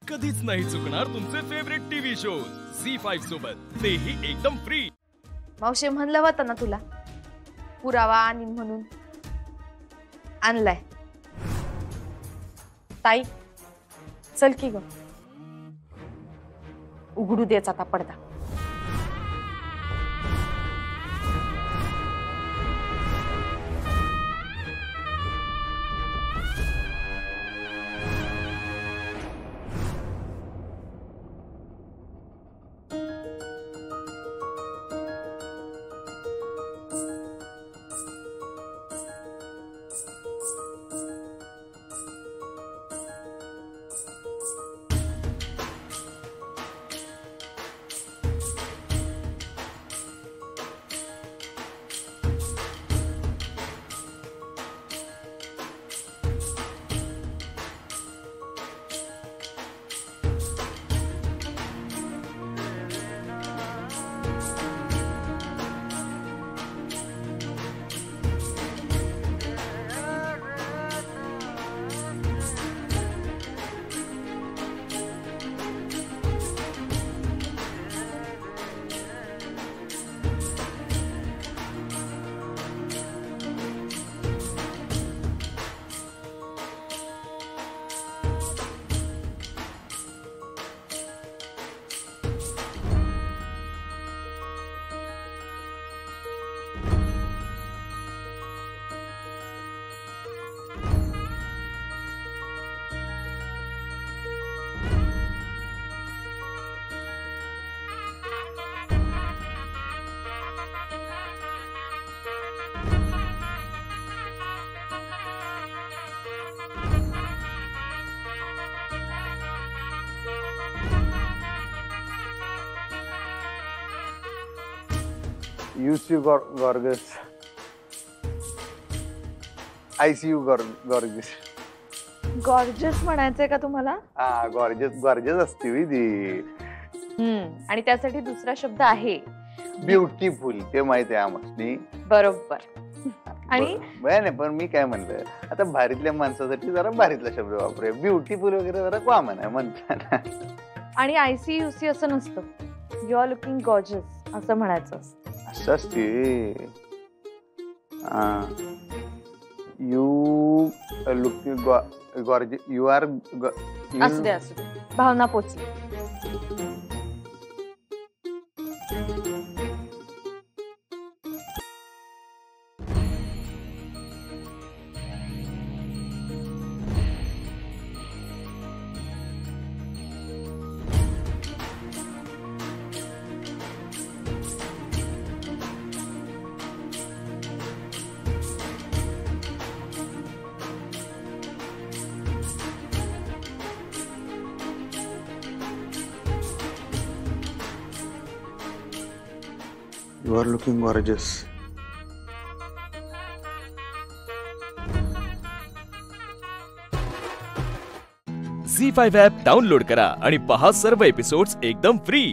कधीच नाही चुकणार तुमचे फेवरेट टीव्ही शोज झी5 सोबत, तेही एकदम फ्री। मावशी म्हणलं होतं ना तुला पुरावा आणि म्हणून आणलाय। ताई चल की ग, उघडू द्यायचा आता पडदा। UC gorgeous. ICU gorgeous. Gorgeous म्हणायचंय का तुम्हाला? हा गॉर्जियस असते ही ती। आणि त्यासाठी दुसरा शब्द आहे ब्युटिफुल, ते माहिती आहे आम्हाला। बरोबर। आणि नाही पण मी काय म्हणलं, आता भारीतल्या माणसासाठी जरा भारीतला शब्द वापरूया। ब्युटिफुल वगैरे जरा कॉमन आहे म्हणतात। आणि ICUC असं नसतं, यू आर लुकिंग गॉर्जियस असं म्हणायचं असतं। असं असते। You looking gorgeous, you are असू दे भावना पोचली। You are looking gorgeous. Zee five app download करा आणि पहा सर्व एपिसोड्स एकदम फ्री।